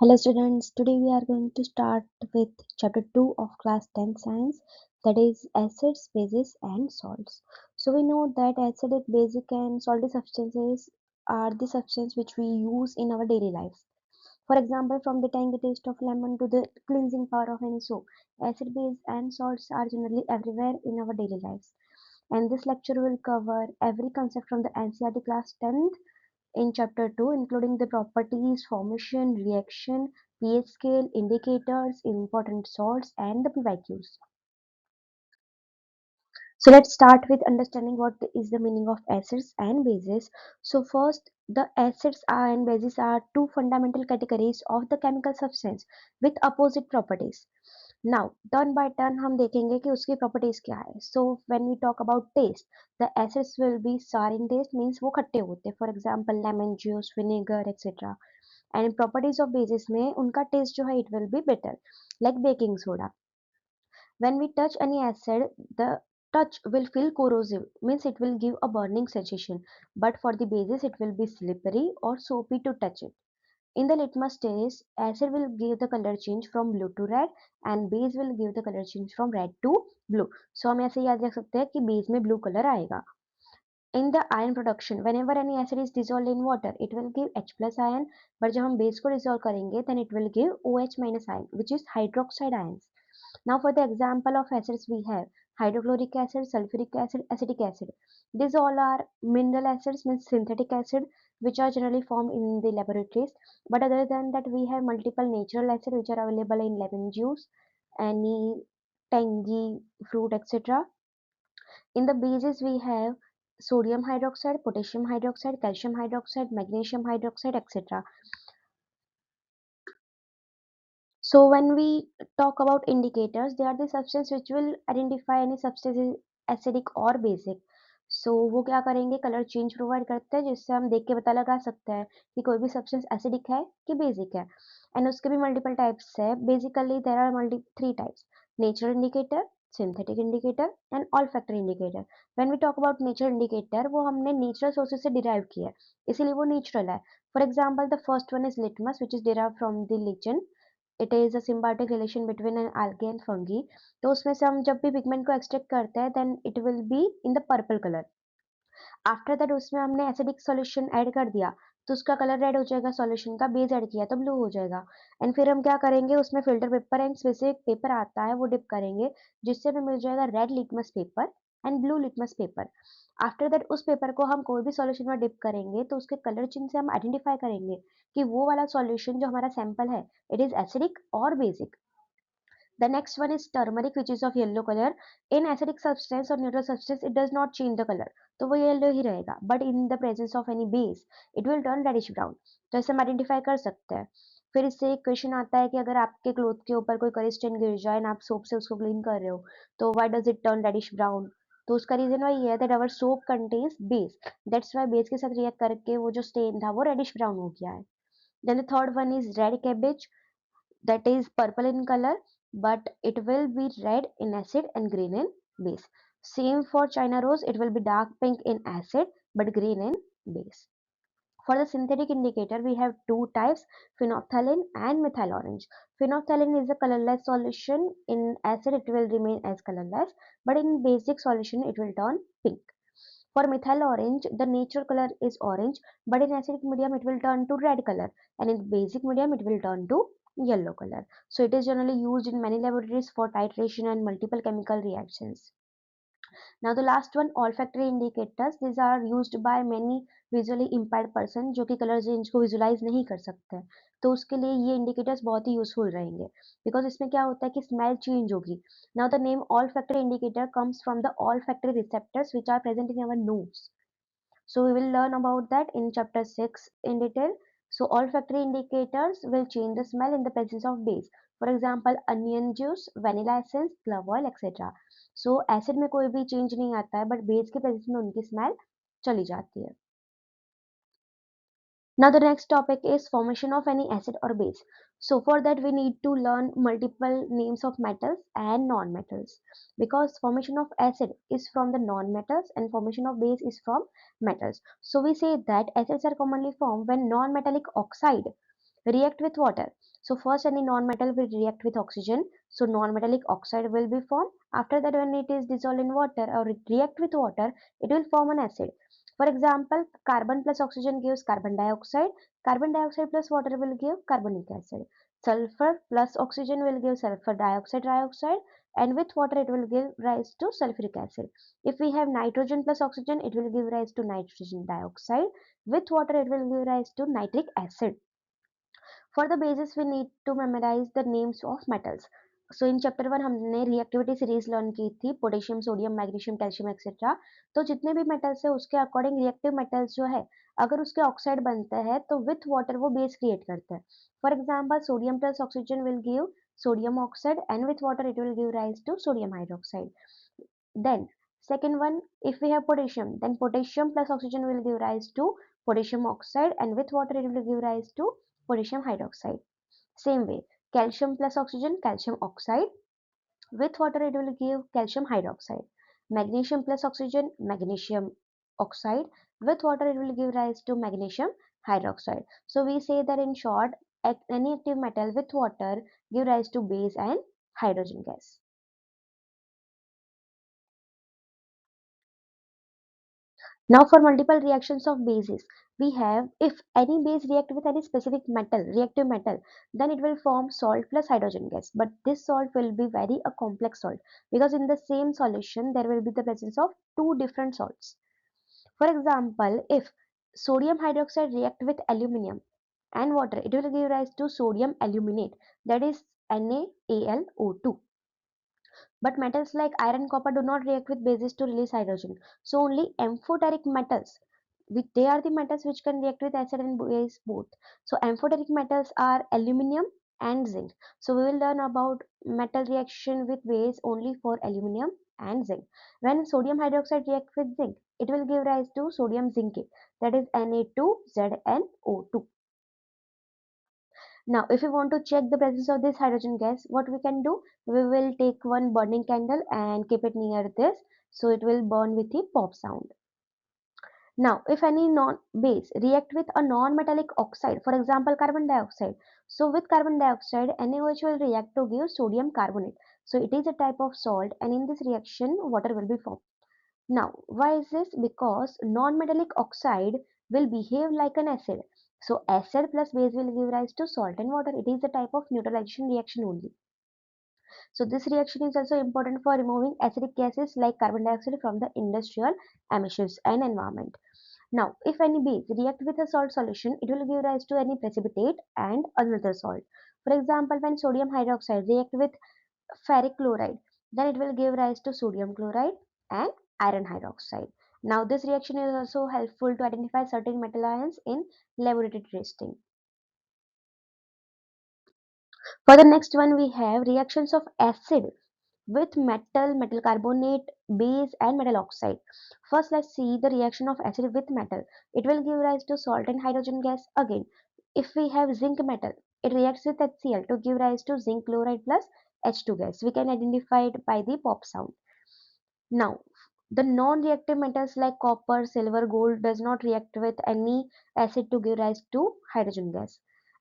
Hello students, today we are going to start with chapter 2 of class 10 science, that is acids, bases and salts. So we know that acidic, basic and salty substances are the substances which we use in our daily lives. For example, from the tangy taste of lemon to the cleansing power of any soap, acid, base and salts are generally everywhere in our daily lives. And this lecture will cover every concept from the NCERT class 10th in chapter 2, including the properties, formation, reaction, pH scale, indicators, important salts and the PYQs. So let's start with understanding what is the meaning of acids and bases. So first, the acids and bases are two fundamental categories of the chemical substance with opposite properties. Now turn by turn हम देखेंगे कि उसकी properties क्या है. So when we talk about taste, the acids will be sour in taste, means वो खट्टे होते हैं. For example lemon juice, vinegar etcetera. And properties of bases में उनका टेस्ट जो है it will be bitter, like baking soda. When we touch any acid, the touch will feel corrosive, means it will give a burning sensation. But for the bases, it will be slippery or soapy to touch it. In the litmus test, acid will give the color change from blue to red and base will give the color change from red to blue. So हम ऐसे याद रख सकते हैं कि base में blue color आएगा. In the ion production, whenever any acid is dissolved in water, it will give H plus ion. But जब हम base को dissolve करेंगे, then it will give OH minus ion, which is hydroxide ions. Now for the example of acids we have hydrochloric acid, sulfuric acid, acetic acid. These all are mineral acids, means synthetic acid, which are generally formed in the laboratories. But other than that, we have multiple natural acids which are available in lemon juice, any tangy fruit, etc. In the bases we have sodium hydroxide, potassium hydroxide, calcium hydroxide, magnesium hydroxide, etc. So when we talk about indicators, they are the substance which will identify any substance is acidic or basic. So वो क्या करेंगे, colour change provide करते हैं जिससे हम देख के पता लगा सकते हैं कि कोई भी सब्सटेंस एसिडिक है कि बेसिक है. एंड उसके भी मल्टीपल टाइप्स है. Basically there are multi three types: natural indicator, synthetic indicator and olfactory indicator. When we talk about natural indicator, वो हमने नेचुरल सोर्सेज से डिराइव किया है, इसीलिए वो नेचुरल है. For example the first one is litmus which is derive from the lichen. It is a symbiotic relation between an algae and fungi. तो उसमें से हम जब भी पिगमेंट को एक्सट्रैक्ट करते हैं then it will be in the purple colour. After that उसमें हमने एसिडिक सॉल्यूशन ऐड कर दिया तो उसका कलर रेड हो जाएगा, सॉल्यूशन का बेस ऐड किया तो ब्लू हो जाएगा. एंड फिर हम क्या करेंगे, उसमें filter paper and specific paper आता है वो डिप करेंगे, जिससे हमें मिल जाएगा red litmus paper and blue litmus paper. After that उस पेपर को हम कोई भी सॉल्यूशन में डिप करेंगे तो उसके कलर चिन्ह से हम आइडेंटिफाई करेंगे कि वो वाला सॉल्यूशन जो हमारा सैंपल है इट इज एसिडिक और basic. The next one is turmeric, which is of yellow color. In acidic substance or neutral substance, it does not change the color. तो वो येलो ही रहेगा. But in the presence of any base, it will turn reddish brown. तो ऐसे हम identify कर सकते हैं. फिर इससे एक क्वेश्चन आता है कि अगर आपके क्लोथ के ऊपर कोई कलर स्टेन गिर जाए ना, आप सोप से उसको क्लीन कर रहे हो, तो why does it turn reddish brown? तो उसका रीजन वही है that our soap contains base. That's why base के साथ रिएक्ट करके वो जो स्टेन था वो रेडिश ब्राउन हो गया है. Then the third one is red cabbage, that is purple in color but it will be red in acid and green in base. Same for China rose, it will be dark pink in acid but green in base. For the synthetic indicator, we have two types, phenolphthalein and methyl orange. Phenolphthalein is a colorless solution. In acid, it will remain as colorless, but in basic solution, it will turn pink. For methyl orange, the natural color is orange, but in acidic medium, it will turn to red color, and in basic medium, it will turn to yellow color. So it is generally used in many laboratories for titration and multiple chemical reactions. Now the last one, olfactory indicators. These are used by many visually impaired person जो कि color change को visualize नहीं कर सकते हैं. तो उसके लिए ये indicators बहुत ही useful रहेंगे, because इसमें क्या होता है कि smell change होगी. Now the name olfactory indicator comes from the olfactory receptors which are present in our nose. So we will learn about that in chapter 6 in detail. So olfactory indicators will change the smell in the presence of base. For example, onion juice, vanilla essence, clove oil, etc. So acid में कोई भी change नहीं आता है, but base के presence में उनकी smell चली जाती है. Now the next topic is formation of any acid or base. So for that we need to learn multiple names of metals and non-metals, because formation of acid is from the non-metals and formation of base is from metals. So we say that acids are commonly formed when non-metallic oxide react with water. So first any non-metal will react with oxygen. So non-metallic oxide will be formed. After that when it is dissolved in water or it react with water, it will form an acid. For example, carbon plus oxygen gives carbon dioxide. Carbon dioxide plus water will give carbonic acid. Sulfur plus oxygen will give sulfur dioxide, and with water it will give rise to sulfuric acid. If we have nitrogen plus oxygen, it will give rise to nitrogen dioxide. With water it will give rise to nitric acid. For the basis we need to memorize the names of metals. So in chapter 1 हमने reactivity series learn की थी, potassium, sodium, magnesium, calcium etcetera. तो जितने भी metals है उसके according reactive metals जो है, अगर उसके ऑक्साइड बनते हैं तो विथ वाटर वो बेस क्रिएट करते हैं. For example sodium plus oxygen will give sodium oxide and with water it will give rise to sodium hydroxide. Then second one, if we have potassium, then potassium plus oxygen will give rise to potassium oxide and with water it will give rise to potassium hydroxide. Same way, calcium plus oxygen, calcium oxide. With water it will give calcium hydroxide. Magnesium plus oxygen, magnesium oxide. With water it will give rise to magnesium hydroxide. So we say that in short, any active metal with water give rise to base and hydrogen gas. Now for multiple reactions of bases, we have if any base react with any specific metal, reactive metal, then it will form salt plus hydrogen gas. But this salt will be very a complex salt because in the same solution there will be the presence of two different salts. For example, if sodium hydroxide react with aluminium and water, it will give rise to sodium aluminate, that is NaAlO2. But metals like iron, copper do not react with bases to release hydrogen. So only amphoteric metals, which they are the metals which can react with acid and base both. So amphoteric metals are aluminium and zinc. So we will learn about metal reaction with base only for aluminium and zinc. When sodium hydroxide reacts with zinc, it will give rise to sodium zincate, that is Na2ZnO2. Now, if we want to check the presence of this hydrogen gas, what we can do? We will take one burning candle and keep it near this, so it will burn with a pop sound. Now, if any non-base react with a non-metallic oxide, for example, carbon dioxide, so with carbon dioxide, NaOH will react to give sodium carbonate. So it is a type of salt, and in this reaction, water will be formed. Now, why is this? Because non-metallic oxide will behave like an acid. So acid plus base will give rise to salt and water. It is a type of neutralization reaction only. So this reaction is also important for removing acidic gases like carbon dioxide from the industrial emissions and environment. Now, if any base react with a salt solution, it will give rise to any precipitate and another salt. For example, when sodium hydroxide react with ferric chloride, then it will give rise to sodium chloride and iron hydroxide. Now, this reaction is also helpful to identify certain metal ions in laboratory testing. For the next one, we have reactions of acid with metal, metal carbonate, base, and metal oxide. First, let's see the reaction of acid with metal. It will give rise to salt and hydrogen gas again. If we have zinc metal, it reacts with HCl to give rise to zinc chloride plus H2 gas. We can identify it by the pop sound. Now, the non-reactive metals like copper, silver, gold does not react with any acid to give rise to hydrogen gas.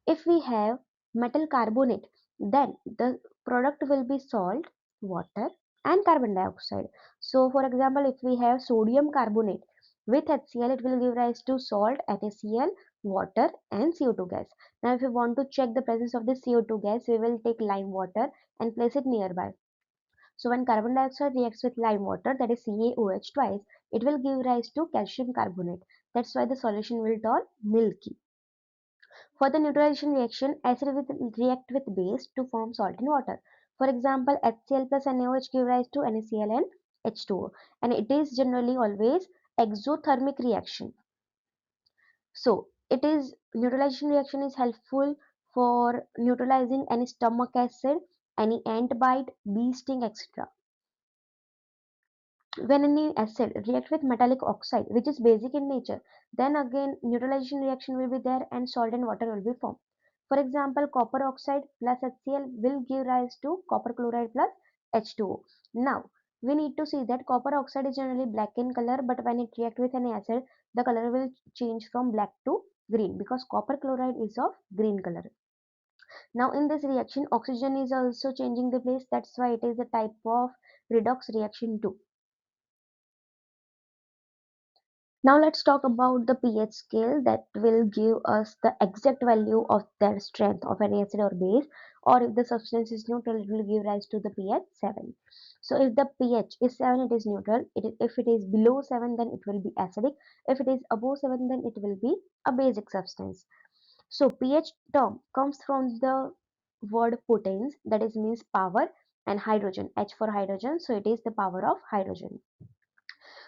If we have metal carbonate, then the product will be salt, water, and carbon dioxide. So, for example, if we have sodium carbonate with HCl, it will give rise to salt, NaCl, water, and CO2 gas. Now, if we want to check the presence of this CO2 gas, we will take lime water and place it nearby. So when carbon dioxide reacts with lime water, that is CaOH twice, it will give rise to calcium carbonate. That's why the solution will turn milky. For the neutralization reaction, acid will react with base to form salt in water. For example, HCl plus NaOH give rise to NaCl and H2O, and it is generally always exothermic reaction. So it is neutralization reaction is helpful for neutralizing any stomach acid, any ant bite, bee sting, etc. When any acid react with metallic oxide, which is basic in nature, then again neutralization reaction will be there and salt and water will be formed. For example, copper oxide plus HCl will give rise to copper chloride plus H2O. Now, we need to see that copper oxide is generally black in color, but when it reacts with any acid, the color will change from black to green because copper chloride is of green color. Now in this reaction, oxygen is also changing the place. That's why it is a type of redox reaction too. Now let's talk about the pH scale that will give us the exact value of their strength of any acid or base, or if the substance is neutral, it will give rise to the pH 7. So if the pH is 7, it is neutral. If it is below 7, then it will be acidic. If it is above 7, then it will be a basic substance. So pH term comes from the word potens, that is means power, and hydrogen, H for hydrogen, so it is the power of hydrogen.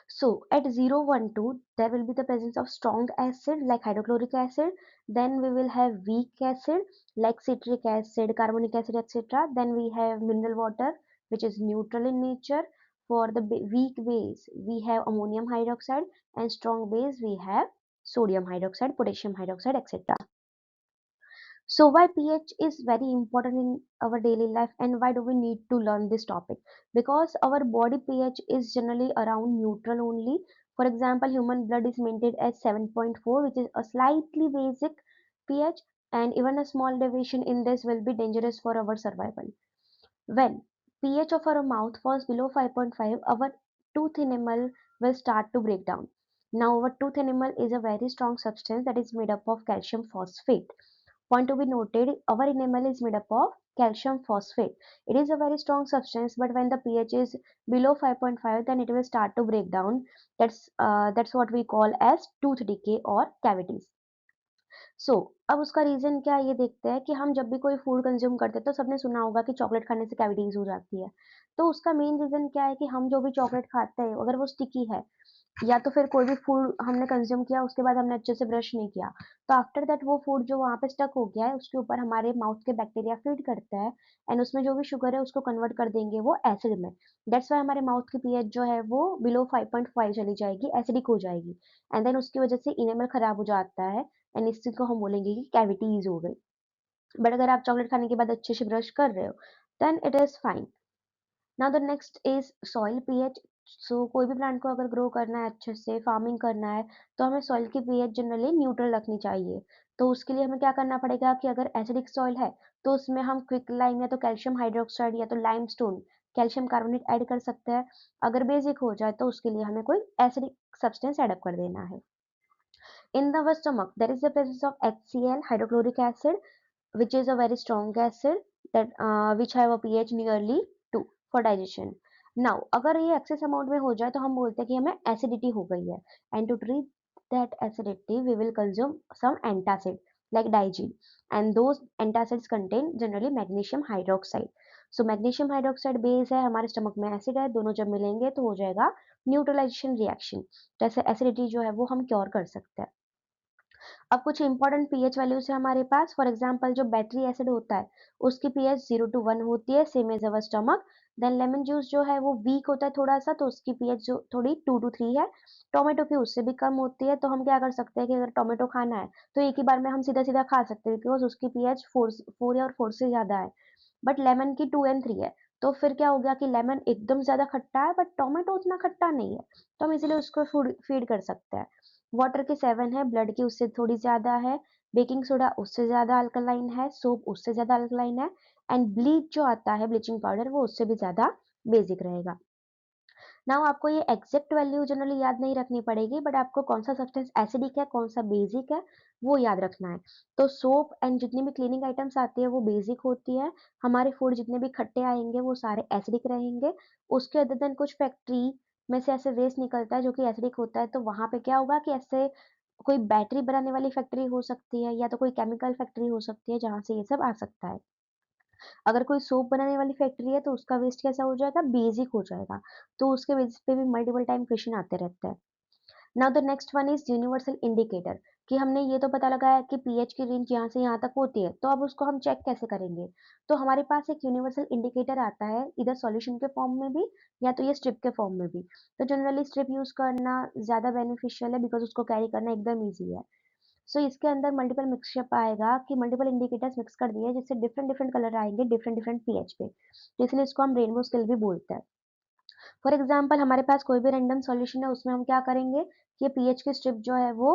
So at 0, 1, 2, there will be the presence of strong acid like hydrochloric acid. Then we will have weak acid like citric acid, carbonic acid, etc. Then we have mineral water, which is neutral in nature. For the weak base, we have ammonium hydroxide, and strong base, we have sodium hydroxide, potassium hydroxide, etc. So why pH is very important in our daily life, and why do we need to learn this topic? Because our body pH is generally around neutral only. For example, human blood is maintained at 7.4, which is a slightly basic pH, and even a small deviation in this will be dangerous for our survival. When pH of our mouth falls below 5.5, our tooth enamel will start to break down. Now, our tooth enamel is a very strong substance that is made up of calcium phosphate. Point to be noted, our enamel is made up of calcium phosphate. It is a very strong substance, but when the pH is below 5.5, then it will start to break down. That's what we call as tooth decay or cavities. सो अब उसका reason क्या है ये देखते हैं कि हम जब भी कोई फूड कंज़्यूम करते हैं तो सबने सुना होगा कि चॉकलेट खाने से कैविटीज़ हो जाती है। तो उसका मेन रीज़न क्या है कि हम जो भी चॉकलेट खाते हैं अगर वो स्टिकी है या तो फिर कोई भी फूड हमने कंज़्यूम किया उसके बाद हमने अच्छे से ब्रश नहीं किया, तो आफ्टर दैट वो फूड जो वहाँ पे स्टक हो गया है उसके ऊपर हमारे माउथ के बैक्टीरिया फीड करता है एंड उसमें जो भी शुगर है उसको कन्वर्ट कर देंगे वो एसिड में। दैट्स व्हाई हमारे माउथ की पीएच जो है वो बिलो 5.5 चली जाएगी, एसिडिक हो जाएगी एंड देन उसकी वजह से इनेमल खराब हो जाता है एंड इस चीज़ को हम बोलेंगे कि कैविटीज़ हो गई। बट अगर आप चॉकलेट खाने के बाद अच्छे से ब्रश कर रहे हो, then it is fine. Now the next is soil pH. So कोई भी प्लांट को अगर ग्रो करना है अच्छे से, फार्मिंग करना है, तो हमें सॉइल की पीएच जनरली न्यूट्रल रखनी चाहिए। तो उसके लिए हमें क्या करना पड़ेगा कि अगर एसिडिक सॉइल है तो उसमें हम क्विक लाइम या तो कैल्शियम हाइड्रोक्साइड या तो लाइमस्टोन कैल्शियम कार्बोनेट ऐड कर सकते हैं। अगर बेसिक हो जाए तो उसके लिए हमें कोई एसिडिक सब्सटेंस ऐड कर देना है। In our stomach, there is the presence of HCl, hydrochloric acid, which is a very strong acid that which have a pH nearly 2 for digestion. Now, अगर ये excess amount में हो जाए तो हम बोलते हैं कि हमें acidity हो गई है, and to treat that acidity, we will consume some antacid like Digene, and those antacids contain generally magnesium hydroxide. So magnesium hydroxide base है, हमारे स्टमक में एसिड है, दोनों जब मिलेंगे तो हो जाएगा न्यूट्रलाइजेशन रिएक्शन। जैसे एसिडिटी जो है वो हम क्योर कर सकते हैं। अब कुछ इंपॉर्टेंट पीएच वैल्यूज है हमारे पास। फॉर एग्जांपल जो बैटरी एसिड होता है उसकी पीएच 0 to 1 होती है, same as our stomach. Then lemon juice जो है वो वीक होता है थोड़ा सा, तो उसकी पीएच जो थोड़ी 2 to 3 है। टोमेटो की उससे भी कम होती है, तो हम क्या कर सकते हैं कि अगर टोमेटो खाना है तो एक ही बार में हम सीधा सीधा खा सकते हैं बिकॉज उसकी पीएच 4 या और 4 से ज्यादा है। बट लेमन की 2 and 3 है, तो फिर क्या हो गया कि लेमन एकदम ज्यादा खट्टा है बट टोमेटो उतना खट्टा नहीं है, तो हम इसीलिए उसको फीड कर सकते हैं। वाटर की 7 है, ब्लड की उससे थोड़ी ज़्यादा है, बेकिंग सोडा उससे ज़्यादा अल्कलाइन है, सोप उससे ज़्यादा अल्कलाइन है एंड ब्लीच जो आता है ब्लीचिंग पाउडर वो उससे भी ज़्यादा बेसिक रहेगा। नाउ आपको ये एग्जैक्ट वैल्यू जनरली याद नहीं रखनी पड़ेगी, बट आपको कौन सा सब्सटेंस एसिडिक है, कौन सा बेसिक है, वो याद रखना है। तो सोप एंड जितनी भी क्लीनिंग आइटम्स आती है वो बेसिक होती है। हमारे फूड जितने भी खट्टे आएंगे वो सारे एसिडिक रहेंगे। उसके अदर देन कुछ फैक्ट्री में से ऐसे वेस्ट निकलता है जो कि एसिडिक होता है, तो वहां पे क्या होगा कि ऐसे कोई बैटरी बनाने वाली फैक्ट्री हो सकती है या तो कोई केमिकल फैक्ट्री हो सकती है जहाँ से ये सब आ सकता है। अगर कोई सोप बनाने वाली फैक्ट्री है तो उसका वेस्ट कैसा हो जाएगा, बेसिक हो जाएगा। तो उसके बेसिस पे भी मल्टीपल टाइम क्वेश्चन आते रहते हैं। Now the next one is universal indicator, कि हमने ये तो पता लगाया कि पीएच की रेंज यहाँ से यहाँ तक होती है, तो अब उसको हम चेक कैसे करेंगे? तो हमारे पास एक यूनिवर्सल इंडिकेटर आता है, इधर सॉल्यूशन के फॉर्म में भी या तो ये स्ट्रिप के फॉर्म में भी। तो जनरली स्ट्रिप यूज करना ज्यादा बेनिफिशियल है बिकॉज उसको कैरी करना एकदम ईजी है। सो इसके अंदर मल्टीपल मिक्सअप आएगा कि मल्टीपल इंडिकेटर्स मिक्स कर दिए जिससे डिफरेंट डिफरेंट कलर आएंगे डिफरेंट डिफरेंट पीएच पे, तो इसलिए इसको हम रेनबो स्केल भी बोलते हैं। फॉर एग्जाम्पल हमारे पास कोई भी रैंडम सॉल्यूशन है उसमें हम क्या करेंगे कि पीएच की स्ट्रिप जो है वो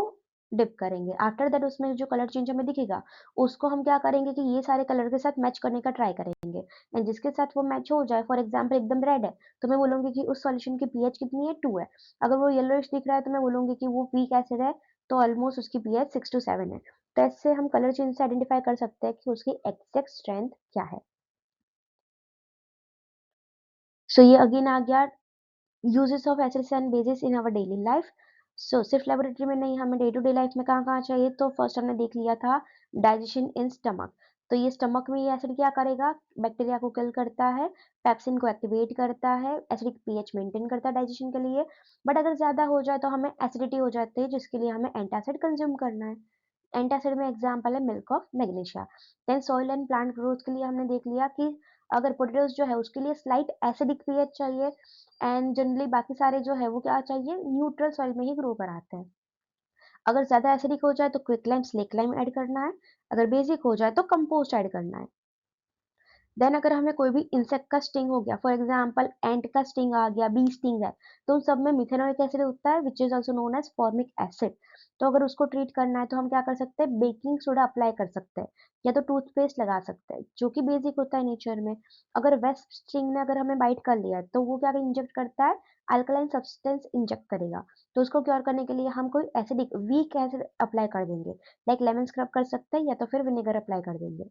डिप करेंगे। आफ्टर दैट उसमें जो कलर चेंज हमें दिखेगा, उसको हम क्या करेंगे कि ये सारे कलर के साथ मैच करने का ट्राई करेंगे एंड जिसके साथ वो मैच हो जाए, फॉर एग्ज़ाम्पल एकदम रेड है, तो मैं बोलूँगी कि उस सॉल्यूशन की पीएच कितनी है 2 है। अगर वो येलोइश दिख रहा है तो मैं बोलूँगी कि वो वीक एसिड है, तो ऑलमोस्ट उसकी पीएच 6 टू 7 है। तो ऐसे हम कलर चेंज से आइडेंटिफाई कर सकते हैं कि उसकी एग्ज़ैक्ट स्ट्रेंथ क्या है। सो ये अगेन आ गया uses of acids and bases in our daily life. So सिर्फ लेबोरेटरी में नहीं, हमें डे टू डे लाइफ में कहाँ कहाँ चाहिए, तो फर्स्ट हमने देख लिया था डाइजेशन इन स्टमक। तो ये स्टमक में ये एसिड क्या करेगा, बैक्टीरिया को किल करता है, पेप्सिन को एक्टिवेट करता है, एसिडिक पीएच मेंटेन करता है डाइजेशन के लिए। बट अगर ज्यादा हो जाए तो हमें एसिडिटी हो जाती है, जिसके लिए हमें एंटासिड कंज्यूम करना है। एंटासिड में एग्जांपल है milk of magnesia. Then soil and plant growth के लिए हमने देख लिया कि अगर पोटैटोज जो है उसके लिए स्लाइट एसिडिक पीएच चाहिए एंड जनरली बाकी सारे जो है वो क्या चाहिए, न्यूट्रल सॉइल में ही ग्रो कराते हैं। अगर ज्यादा एसिडिक हो जाए तो क्विकलाइम स्लेकलाइम ऐड करना है, अगर बेसिक हो जाए तो कंपोस्ट ऐड करना है। देन अगर हमें कोई भी इंसेक्ट का स्टिंग हो गया, फॉर एग्जांपल एंट का स्टिंग आ गया, बी स्टिंग है, तो उन सब में मिथेनोइक एसिड होता है which is also known as formic acid. तो अगर उसको ट्रीट करना है तो हम क्या कर सकते हैं, बेकिंग सोडा अप्लाई कर सकते हैं या तो टूथपेस्ट लगा सकते हैं, जो कि बेसिक होता है नेचर में। अगर वेस्ट स्टिंग ने अगर हमें बाइट कर लिया है, तो वो क्या इंजेक्ट करता है, अल्कलाइन सब्सटेंस इंजेक्ट करेगा। तो उसको क्योर करने के लिए हम कोई एसिडिक वीक एसिड अप्लाई कर देंगे, लाइक लेमन स्क्रब कर सकते हैं या तो फिर विनेगर अप्लाई कर देंगे।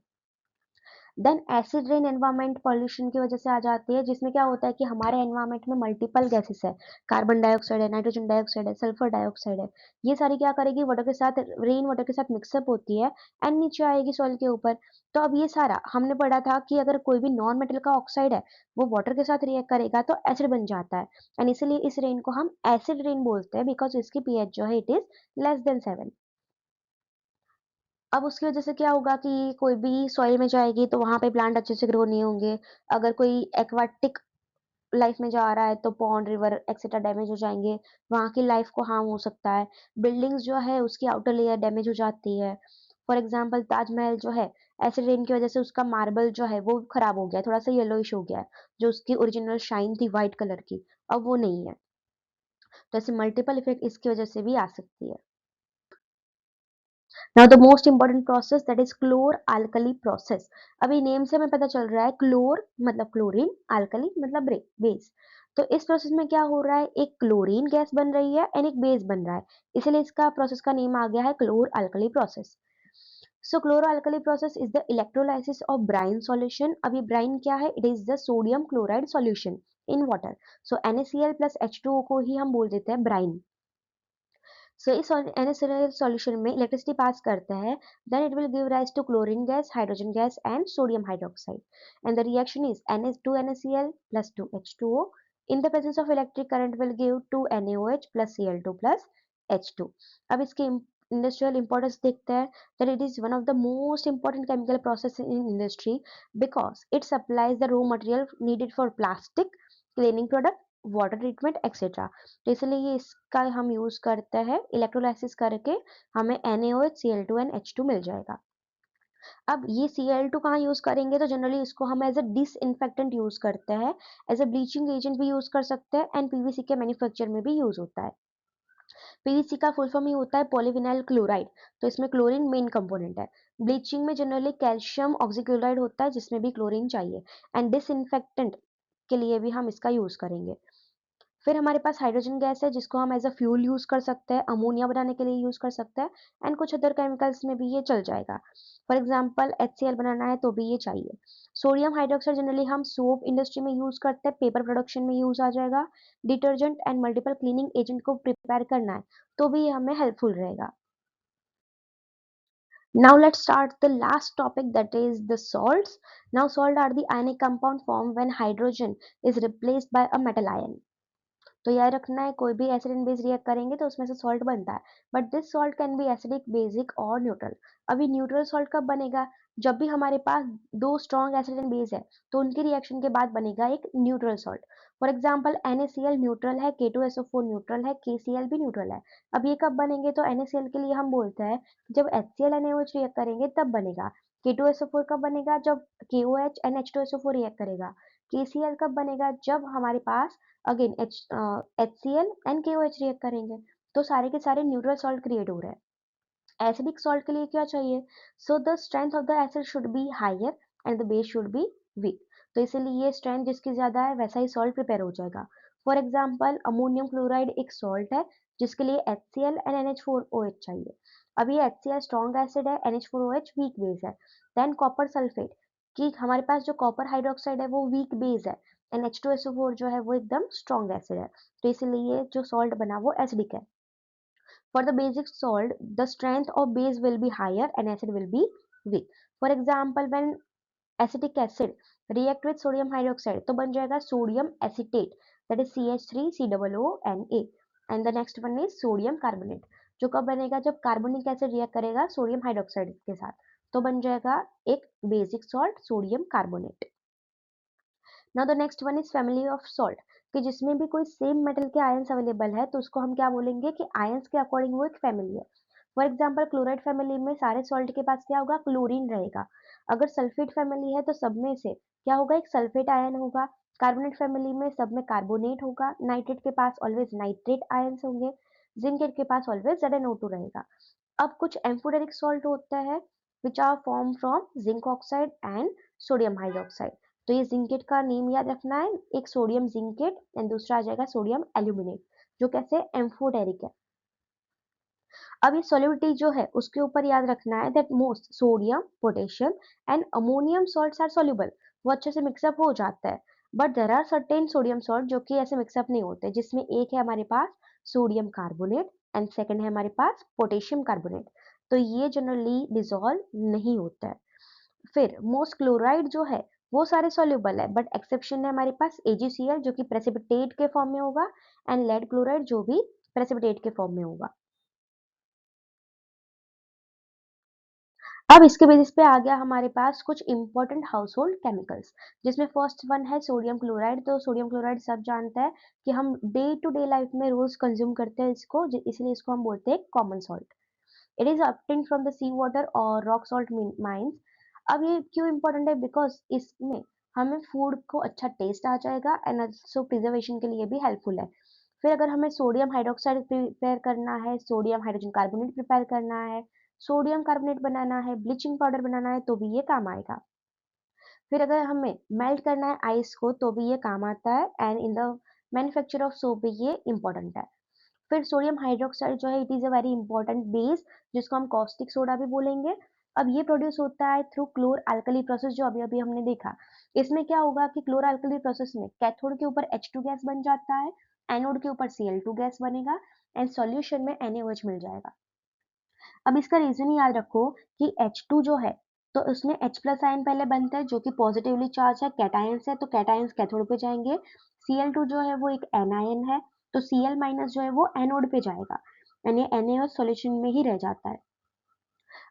Then acid rain environment pollution की वजह से आ जाती है, जिसमें क्या होता है कि हमारे एनवायरमेंट में मल्टीपल गैसेस है, कार्बन डाइऑक्साइड है, नाइट्रोजन डाइऑक्साइड है, सल्फर डाइऑक्साइड है। ये सारी क्या करेगी, वाटर के साथ, रेन वाटर के साथ मिक्सअप होती है एंड नीचे आएगी सॉइल के ऊपर। तो अब ये सारा हमने पढ़ा था कि अगर कोई भी नॉन मेटल का ऑक्साइड है, वो वाटर के साथ रिएक्ट करेगा तो एसिड बन जाता है एंड इसीलिए इस रेन को हम एसिड रेन बोलते हैं, बिकॉज इसकी पीएच जो है इट इज लेस देन 7। अब उसकी वजह से क्या होगा कि कोई भी सॉइल में जाएगी तो वहाँ पे प्लांट अच्छे से ग्रो नहीं होंगे। अगर कोई एक्वाटिक लाइफ में जा रहा है तो पॉन्ड, रिवर एक्सेट्रा डैमेज हो जाएँगे, वहाँ की लाइफ को हार्म हो सकता है। बिल्डिंग्स जो है उसकी आउटर लेयर डैमेज हो जाती है। फॉर एग्ज़ाम्पल ताजमहल जो है, एसिड रेन की वजह से उसका मार्बल जो है वो खराब हो गया है, थोड़ा-सा येलोइश हो गया है, जो उसकी ओरिजिनल शाइन थी व्हाइट कलर की, अब वो नहीं है। तो ऐसे मल्टीपल इफेक्ट इसकी वजह से भी आ सकती है। Now the most important process that is क्लोर alkali process. अभी नेम से हमें पता चल रहा है, क्लोर मतलब क्लोरीन, अल्कली मतलब बेस। तो इस प्रोसेस में क्या हो रहा है, एक क्लोरीन गैस बन रही है एंड एक बेस बन रहा है, इसीलिए इसका प्रोसेस का नेम आ गया है क्लोर alkali process. So chloro alkali process is the electrolysis of brine solution. अभी ब्राइन क्या है, it is the sodium chloride solution in water. So NaCl plus H2O को ही हम बोल देते हैं ब्राइन। सो इस NaCl सॉल्यूशन में इलेक्ट्रिसिटी पास करता है, then it will give rise to chlorine gas, hydrogen gas and sodium hydroxide and the reaction is Na2NaCl plus 2H2O in the presence of electric current will give 2NaOH plus Cl2 plus H2। अब इसके industrial importance देखते हैं, that it is one of the most important chemical process in industry because it supplies the raw material needed for plastic, cleaning product, water treatment etcetera. तो इसलिए ये इसका हम use करते हैं, इलेक्ट्रोलाइसिस करके हमें NaOH Cl2 एंड H2 मिल जाएगा। अब ये Cl2 कहाँ यूज करेंगे, तो जनरली इसको हम एज अ डिसइंफेक्टेंट यूज करते हैं, एज अ ब्लीचिंग एजेंट भी यूज कर सकते हैं एंड पीवीसी के मैन्युफैक्चर में भी यूज होता है। पीवीसी का फुल फॉर्म ही होता है पॉलीविनाइल क्लोराइड, तो इसमें क्लोरीन मेन कंपोनेंट है। ब्लीचिंग में जनरली कैल्शियम ऑक्सीक्लोराइड होता है जिसमें भी क्लोरीन चाहिए एंड डिसइंफेक्टेंट के लिए भी हम इसका यूज करेंगे। फिर हमारे पास हाइड्रोजन गैस है जिसको हम एज अ फ्यूल यूज कर सकते हैं, अमोनिया बनाने के लिए यूज कर सकते हैं एंड कुछ अदर केमिकल्स में भी ये चल जाएगा। फॉर एग्जांपल HCl बनाना है तो भी ये चाहिए। सोडियम हाइड्रोक्साइड जनरली हम सोप इंडस्ट्री में यूज करते हैं, पेपर प्रोडक्शन में यूज आ जाएगा। Detergent and multiple cleaning agent को प्रिपेयर करना है तो भी ये हमें हेल्पफुल रहेगा। Now let's start the last topic, that is the salts. Now salt are the ionic compound formed when hydrogen is replaced by a metal ion। तो याद रखना है, कोई भी एसिड एंड बेस रिएक्ट करेंगे तो उसमें से सॉल्ट बनता है, but this salt can be acidic, basic और न्यूट्रल। अभी न्यूट्रल सॉल्ट कब बनेगा, जब भी हमारे पास दो स्ट्रॉन्ग एसिड एंड बेस है, तो उनकी रिएक्शन के बाद बनेगा एक neutral salt. For example NaCl neutral है, K2SO4 न्यूट्रल है, KCl भी न्यूट्रल है। अब ये कब बनेंगे, तो NaCl के लिए हम बोलते हैं जब HCl NaOH रिएक्ट करेंगे तब बनेगा। K2SO4 कब बनेगा, जब KOH NH2SO4 रिएक्ट करेगा। KCl कब बनेगा, जब हमारे पास again HCl and KOH react करेंगे। तो सारे के सारे न्यूट्रल सॉल्ट क्रिएट हो रहे हैं। एसिडिक सॉल्ट के लिए क्या चाहिए? So the strength of the acid should be higher and the base should be weak. तो इसीलिए स्ट्रेंथ जिसकी ज्यादा है वैसा ही सॉल्ट प्रिपेयर हो जाएगा। फॉर एग्जाम्पल अमोनियम क्लोराइड एक सॉल्ट है जिसके लिए HCl एंड NH4OH चाहिए। अब ये HCl स्ट्रॉन्ग एसिड है, NH4OH वीक बेस है। देन कॉपर सल्फेट कि हमारे पास जो कॉपर हाइड्रोक्साइड है वो वीक बेस है एंड H2SO4 जो है वो एकदम स्ट्रॉन्ग एसिड है। तो इसीलिए जो सॉल्ट बना वो एसिडिक है। For the basic salt, the strength of base will be higher and acid will be weak. For example, when acetic acid react with sodium hydroxide, तो बन जाएगा sodium acetate, that is CH3COONA. And the next one is sodium carbonate. जो कब बनेगा? जब carbonic acid react करेगा sodium hydroxide के साथ, तो बन जाएगा एक basic salt sodium carbonate. Now the next one is family of salt कि जिसमें भी कोई सेम मेटल के आयंस अवेलेबल है तो उसको हम क्या बोलेंगे कि आयंस के अकॉर्डिंग वो एक फैमिली है। फॉर एग्जांपल क्लोराइड फैमिली में सारे सॉल्ट के पास क्या होगा? क्लोरीन रहेगा। अगर सल्फेट फैमिली है तो सब में से क्या होगा? एक सल्फेट आयन होगा। कार्बोनेट फैमिली में सब में कार्बोनेट होगा। नाइट्रेट के पास ऑलवेज नाइट्रेट आयंस होंगे। जिंकेट के पास ऑलवेज ZnO2 रहेगा। अब कुछ एम्फोटेरिक सॉल्ट होता है which are form from zinc oxide and sodium hydroxide. तो ये जिंकेट का नेम याद रखना है, एक सोडियम जिंकेट एंड दूसरा आ जाएगा सोडियम एल्यूमिनेट, जो कैसे एम्फोटेरिक है। अब ये सॉल्युबिलिटी जो है उसके ऊपर याद रखना है that most sodium potassium and ammonium salts are soluble, वो अच्छे से मिक्सअप हो जाता है। But there are certain sodium salt जो कि ऐसे मिक्सअप नहीं होते, जिसमें एक है हमारे पास सोडियम कार्बोनेट एंड सेकंड है हमारे पास पोटेशियम कार्बोनेट। तो ये जनरली डिसॉल्व नहीं होता है। फिर मोस्ट क्लोराइड जो है वो सारे सॉल्युबल है, बट एक्सेप्शन है हमारे पास AgCl जो कि प्रेसिपिटेट के फॉर्म में होगा एंड लेड क्लोराइड जो भी प्रेसिपिटेट के फॉर्म में होगा। अब इसके बेसिस पे आ गया हमारे पास कुछ इंपॉर्टेंट हाउस होल्ड केमिकल्स, जिसमें फर्स्ट वन है सोडियम क्लोराइड। तो सोडियम क्लोराइड सब जानता है कि हम डे टू डे लाइफ में रोज कंज्यूम करते हैं इसको, इसलिए इसको हम बोलते हैं common salt. It is obtained from the sea water और रॉक सॉल्ट माइंस। अब ये क्यों इंपॉर्टेंट है? बिकॉज इसमें हमें फूड को अच्छा टेस्ट आ जाएगा एंड ऑल्सो प्रिजर्वेशन के लिए भी हेल्पफुल है। फिर अगर हमें सोडियम हाइड्रोक्साइड प्रिपेयर करना है, सोडियम हाइड्रोजन कार्बोनेट प्रिपेयर करना है, सोडियम कार्बोनेट बनाना है, ब्लीचिंग पाउडर बनाना है, तो भी ये काम आएगा। फिर अगर हमें मेल्ट करना है आइस को तो भी ये काम आता है and in the manufacture of soap भी ये इंपॉर्टेंट है। फिर सोडियम हाइड्रोक्साइड जो है it is a very important base, जिसको हम कॉस्टिक सोडा भी बोलेंगे। अब ये प्रोड्यूस होता है थ्रू क्लोर अल्कली प्रोसेस, जो अभी अभी हमने देखा। इसमें क्या होगा कि क्लोर अल्कली प्रोसेस में कैथोड के ऊपर H2 गैस बन जाता है, एनोड के ऊपर Cl2 गैस बनेगा एंड सॉल्यूशन में NaOH मिल जाएगा। अब इसका रीजन याद रखो कि H2 जो है तो उसमें H प्लस आयन पहले बनता है जो कि पॉजिटिवली चार्ज है, कैटायंस है, तो कैटायंस कैथोड पे जाएंगे। Cl2 जो है वो एक एनायन है, तो Cl माइनस जो है वो एनोड पे जाएगा यानी NaOH सॉल्यूशन में ही रह जाता है।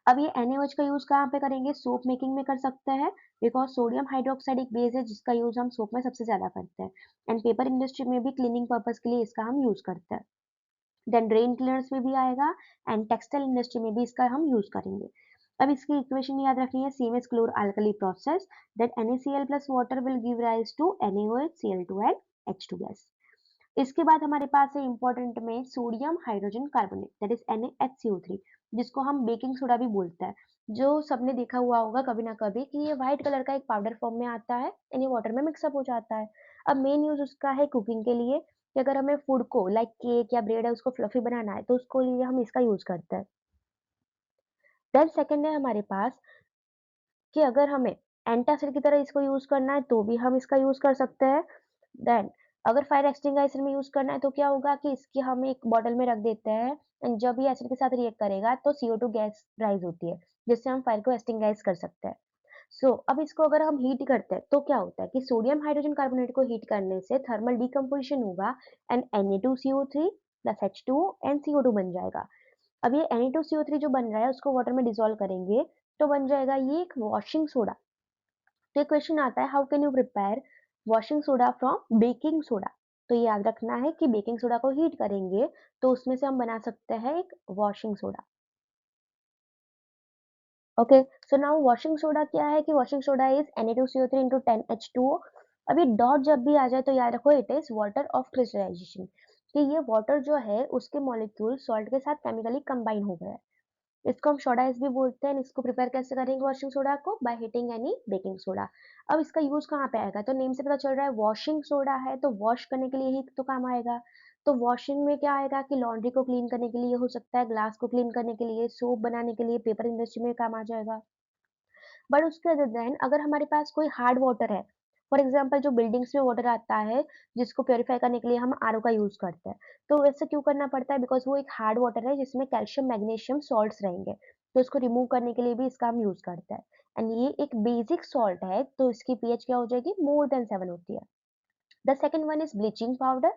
अब ये NaOH का यूज कहाँ पे करेंगे? सोप मेकिंग में कर सकते हैं, बिकॉज सोडियम हाइड्रोक्साइड एक बेस है जिसका यूज हम सोप में सबसे ज्यादा करते हैं एंड पेपर इंडस्ट्री में भी क्लीनिंग पर्पज के लिए इसका हम यूज करते हैं। देन ड्रेन क्लीनर्स में भी आएगा एंड टेक्सटाइल इंडस्ट्री में भी इसका हम यूज करेंगे। अब इसकी इक्वेशन याद रखनी है, same as chlor alkali process that NaCl plus water will give rise to NaOH, Cl2 and H2 gas. इसके बाद हमारे पास है इंपॉर्टेंट में sodium hydrogen carbonate that is NaHCO3, जिसको हम बेकिंग सोडा भी बोलते हैं। जो सबने देखा हुआ होगा कभी ना कभी कि ये व्हाइट कलर का एक पाउडर फॉर्म में आता है एंड ये वाटर में मिक्सअप हो जाता है। अब मेन यूज उसका है कुकिंग के लिए, कि अगर हमें फूड को लाइक केक या ब्रेड है उसको फ्लफी बनाना है तो उसको लिए हम इसका यूज करते हैं। देन सेकंड है हमारे पास कि अगर हमें एंटासिड की तरह इसको यूज करना है तो भी हम इसका यूज कर सकते हैं। देन अगर फायर एक्सटिंग्विशर में यूज करना है तो क्या होगा कि इसकी हम एक बॉटल में रख देते हैं एंड जब ये एसिड के साथ रिएक्ट करेगा तो CO2 गैस राइज होती है, जिससे हम फायर को एक्सटिंग्विश कर सकते हैं। अब इसको अगर हम हीट करते हैं तो क्या होता है कि सोडियम हाइड्रोजन कार्बोनेट को हीट करने से थर्मल डिकम्पोजिशन होगा and Na2CO3 plus H2O and CO2 बन जाएगा। अब ये Na2CO3 जो बन रहा है उसको वाटर में डिसॉल्व करेंगे तो बन जाएगा ये एक वॉशिंग सोडा। तो एक क्वेश्चन आता है, how can you prepare washing soda from baking soda? तो ये याद रखना है कि बेकिंग सोडा को हीट करेंगे तो उसमें से हम बना सकते हैं एक washing soda. Okay, so now washing soda क्या है कि washing soda is Na2CO3 into 10H2O। अब ये डॉट जब भी आ जाए तो याद रखो it is water of crystallization, कि ये वाटर जो है उसके मॉलिक्यूल सॉल्ट के साथ केमिकली कंबाइन हो गए हैं। इसको हम सोडा ऐश भी बोलते हैं। इसको प्रिपेयर कैसे करेंगे वॉशिंग सोडा को? By heating any baking soda. अब इसका यूज़ कहाँ पे आएगा? तो नेम से पता चल रहा है वॉशिंग सोडा है तो वॉश करने के लिए ही तो काम आएगा। तो वॉशिंग में क्या आएगा कि लॉन्ड्री को क्लीन करने के लिए हो सकता है, ग्लास को क्लीन करने के लिए, सोप बनाने के लिए, पेपर इंडस्ट्री में काम आ जाएगा। बट उसके अदर देन अगर हमारे पास कोई हार्ड वाटर है, फॉर एग्जांपल जो बिल्डिंग्स में वाटर आता है, जिसको प्यूरीफाई करने के लिए हम आरओ का यूज़ करते हैं। तो वैसे क्यों करना पड़ता है? बिकॉज़ वो एक हार्ड वाटर है जिसमें कैल्शियम, मैग्नीशियम सॉल्ट्स रहेंगे। तो इसको रिमूव करने के लिए भी इसका हम यूज़ करते हैं। एंड ये एक बेसिक सॉल्ट है, तो इसकी पीएच क्या हो जाएगी? मोर देन 7 होती है। The second one is bleaching powder.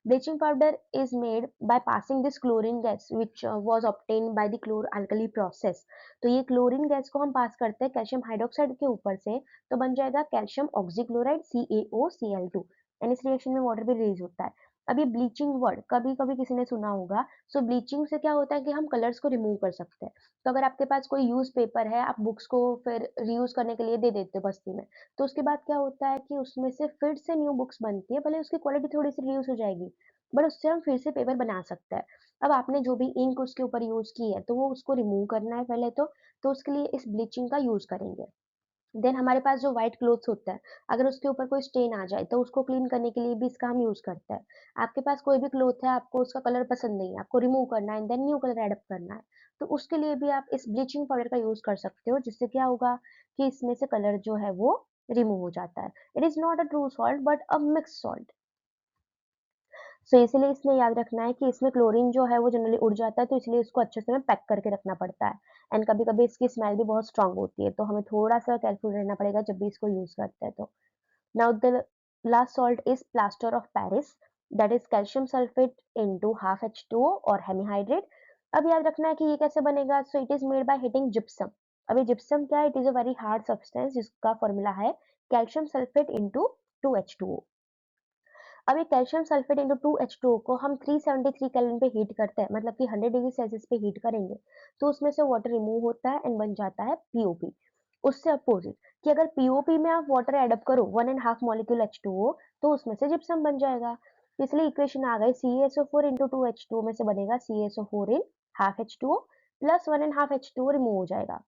Bleaching powder is made by passing this chlorine gas which was obtained by the chlor-alkali process. तो ये क्लोरीन गैस को हम पास करते हैं कैल्शियम हाइड्रोक्साइड के ऊपर से तो बन जाएगा कैल्शियम ऑक्सीक्लोराइड CaOCl2 एंड इस रिएक्शन में वाटर भी रिलीज होता है। अब ये ब्लीचिंग वर्ड कभी कभी किसी ने सुना होगा। सो ब्लीचिंग से क्या होता है कि हम कलर्स को रिमूव कर सकते हैं। तो अगर आपके पास कोई यूज पेपर है आप बुक्स को फिर रीयूज करने के लिए दे देते हो बस्ती में, तो उसके बाद क्या होता है कि उसमें से फिर से न्यू बुक्स बनती है, भले उसकी क्वालिटी थोड़ी-सी रिड्यूस हो जाएगी, बट उससे हम फिर से पेपर बना सकते हैं। अब आपने जो भी इंक उसके ऊपर यूज़ की है, तो वो उसको रिमूव करना है पहले तो उसके लिए इस ब्लीचिंग का यूज़ करेंगे। देन हमारे पास जो व्हाइट क्लॉथ्स होता है, अगर उसके ऊपर कोई स्टेन आ जाए, तो उसको क्लीन करने के लिए भी इसका हम यूज़ करते हैं। आपके पास कोई भी क्लॉथ है, आपको उसका कलर पसंद नहीं है, आपको रिमूव करना है and then new colour add up करना है, तो उसके लिए भी आप इस ब्लीचिंग पाउडर का यूज़ कर सकते हो, जिससे क्या होगा कि इसमें से कलर जो है वो रिमूव हो जाता है। It is not a true salt but a mixed salt. So इसीलिए इसमें याद रखना है कि इसमें क्लोरीन जो है वो जनरली उड़ जाता है, तो इसलिए इसको अच्छे से हमें पैक करके रखना पड़ता है। एंड कभी-कभी इसकी स्मेल भी बहुत स्ट्रॉन्ग होती है, तो हमें थोड़ा-सा केयरफुल रहना पड़ेगा जब भी इसको यूज़ करते हैं तो। Now the last salt is plaster of Paris, that is calcium sulfate into half H2O or hemihydrate। अब याद रखना है कि ये कैसे बनेगा। So it is made by heating gypsum. अब ये जिप्सम क्या है? It is a very hard substance जिसका फॉर्मूला है कैल्शियम सल्फेट इंटू 2H2O। अब ये कैल्शियम सल्फेट इंटू 2H2O को हम 373 केल्विन पे हीट करते हैं, मतलब कि 100 डिग्री सेल्सियस पे हीट करेंगे, तो उसमें से वाटर रिमूव होता है एंड बन जाता है पीओपी। उससे अपोजिट कि अगर पीओपी में आप वाटर एड अप करो 1.5 मॉलिक्यूल H2O, तो उसमें से जिप्सम बन जाएगा। इसलिए इक्वेशन आ गई CaSO4 इंटू 2H2O में से बनेगा CaSO4 in half H2O plus 1.5 H2O remove हो जाएगा।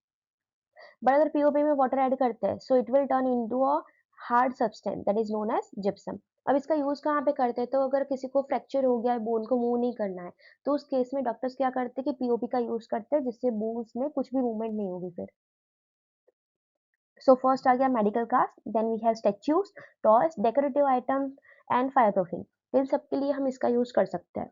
बट अगर पीओपी में वाटर ऐड करते हैं so it will turn into a hard substance that is known as gypsum. अब इसका यूज कहाँ पे करते हैं? तो अगर किसी को फ्रैक्चर हो गया है, बोन को मूव नहीं करना है, तो उस केस में डॉक्टर्स क्या करते हैं कि पीओपी का यूज करते हैं, जिससे बोन्स में कुछ भी मूवमेंट नहीं होगी फिर। सो फर्स्ट आ गया medical cast, then we have statues, toys, decorative items and fire proofing. इन सब के लिए हम इसका यूज कर सकते हैं।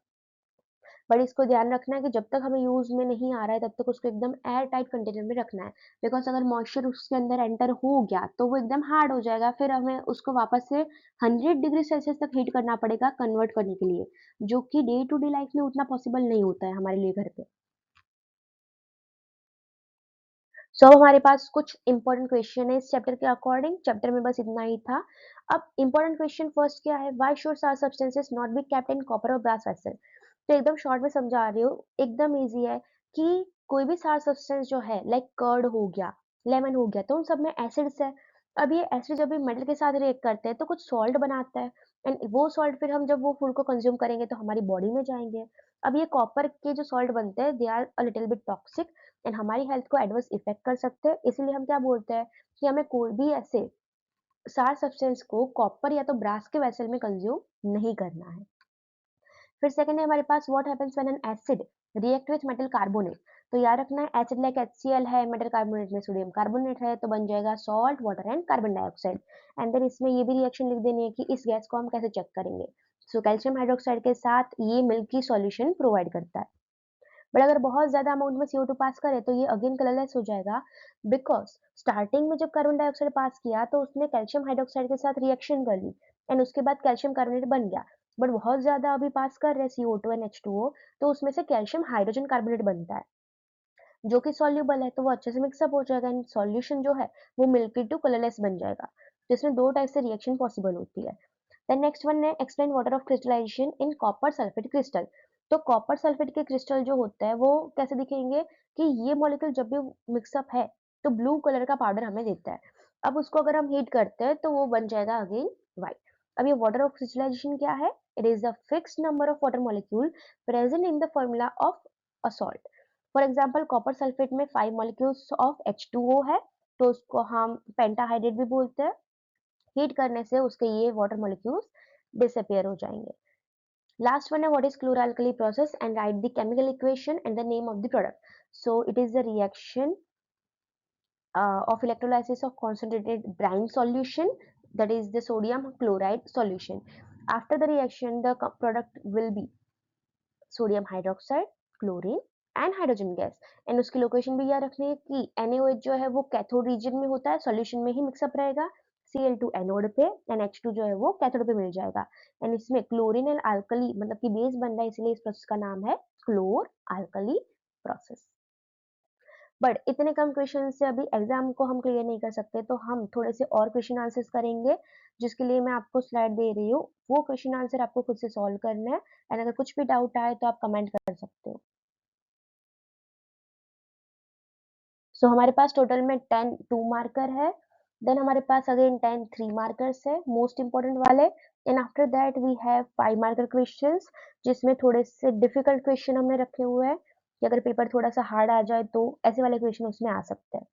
बट इसको ध्यान रखना है कि जब तक हमें यूज़ में नहीं आ रहा है, तब तक उसको एकदम एयर टाइट कंटेनर में रखना है। बिकॉज़ अगर मॉइस्चर उसके अंदर एंटर हो गया, तो वो एकदम हार्ड हो जाएगा, फिर हमें उसको वापस से 100 डिग्री सेल्सियस तक हीट करना पड़ेगा कन्वर्ट करने के लिए, जो कि डे टू डे लाइफ में उतना पॉसिबल नहीं होता है हमारे लिए घर पे। सो अब हमारे पास कुछ इंपॉर्टेंट क्वेश्चन है इस चैप्टर के अकॉर्डिंग। चैप्टर में बस इतना ही था। अब इंपॉर्टेंट क्वेश्चन फर्स्ट क्या है? Why should such substances not be kept in copper और ब्रास वेसल? तो एकदम शॉर्ट में समझा रही हूँ, एकदम ईजी है कि कोई भी सार सब्सटेंस जो है लाइक कर्ड हो गया, लेमन हो गया, तो उन सब में एसिड्स है। अब ये एसिड जब भी मेटल के साथ रिएक्ट करते हैं तो कुछ सॉल्ट बनाता है एंड वो सॉल्ट फिर हम जब वो फूड को कंज्यूम करेंगे तो हमारी बॉडी में जाएंगे। अब ये कॉपर के जो सॉल्ट बनते हैं they are a little bit toxic and हमारी हेल्थ को एडवर्स इफेक्ट कर सकते हैं। इसीलिए हम क्या बोलते हैं कि हमें कोई भी ऐसे सार सब्सटेंस को कॉपर या तो ब्रास के वेसल में कंज्यूम नहीं करना है। फिर सेकंड है हमारे पास what happens when an acid react with metal carbonate. तो याद रखना है एसिड लाइक HCl है, मेटल कार्बोनेट में सोडियम कार्बोनेट है, तो बन जाएगा salt water and carbon dioxide. And then इसमें ये भी रिएक्शन लिख देनी है कि इस गैस को हम कैसे चेक करेंगे। सो कैल्शियम हाइड्रोक्साइड के साथ ये मिल्की सॉल्यूशन प्रोवाइड करता है। बट अगर बहुत ज़्यादा अमाउंट में CO2 पास करे तो ये अगेन कलरलेस हो जाएगा। बिकॉज़ स्टार्टिंग में जब कार्बन डाइऑक्साइड पास किया तो उसने कैल्शियम हाइड्रॉक्साइड के साथ रिएक्शन कर ली एंड उसके बाद कैल्शियम कार्बोनेट बन गया। बट बहुत ज़्यादा अभी पास कर रहे हैं CO2 एंड H2O, तो उसमें से कैल्शियम हाइड्रोजन कार्बोनेट बनता है, जो कि सॉल्युबल है, तो वो अच्छे से मिक्सअप हो जाएगा एंड सॉल्यूशन जो है वो मिल्की टू कलरलेस बन जाएगा। तो इसमें 2 टाइप से रिएक्शन पॉसिबल होती है। देन नेक्स्ट वन है explain water of crystallization in copper sulphate crystal. तो कॉपर सल्फेट के क्रिस्टल जो होता है वो कैसे दिखेंगे कि ये मॉलिक्यूल जब भी मिक्सअप है तो ब्लू कलर का पाउडर हमें देता है। अब उसको अगर हम हीट करते हैं तो वो बन जाएगा अगेन व्हाइट। अब ये वाटर ऑफ क्रिस्टलाइजेशन क्या है? It is the fixed number of water molecule present in the formula of a salt. For example copper sulphate में 5 मॉलिक्यूल्स ऑफ H2O है, तो उसको हम पेंटाहाइड्रेट भी बोलते हैं। हीट करने से उसके ये वाटर मॉलिक्यूल्स डिसअपियर हो जाएंगे। लास्ट one है what is chloralkali process and write the chemical equation and the name of the product. So it is the reaction of electrolysis of concentrated brine solution, that is the sodium chloride solution. After the reaction the product will be sodium hydroxide, chlorine and hydrogen gas. And उसकी location भी याद रखनी है कि NaOH जो है वो cathode reason में होता है, सॉल्यूशन में ही मिक्सअप रहेगा। Cl2 एनोड पे एंड H2 जो है वो कैथोड पे मिल जाएगा। एंड इसमें क्लोरीन एंड अल्कली मतलब कि बेस बन रहा है, इसलिए इस प्रोसेस का नाम है क्लोर अल्कली प्रोसेस। बट इतने कम क्वेश्चन से अभी एग्जाम को हम क्लियर नहीं कर सकते, तो हम थोड़े से और क्वेश्चन आंसर्स करेंगे, जिसके लिए मैं आपको स्लाइड दे रही हूँ। वो क्वेश्चन आंसर आपको खुद से सॉल्व करना है एंड अगर कुछ भी डाउट आए तो आप कमेंट कर सकते हो। सो हमारे पास टोटल में 10 2 मार्कर है, देन हमारे पास अगेन 10 3 मार्कर्स है मोस्ट इंपॉर्टेंट वाले, and after that we have 5 marker questions, जिसमें थोड़े से डिफिकल्ट क्वेश्चन हमने रखे हुए हैं कि अगर पेपर थोड़ा सा हार्ड आ जाए तो ऐसे वाले क्वेश्चन उसमें आ सकते हैं।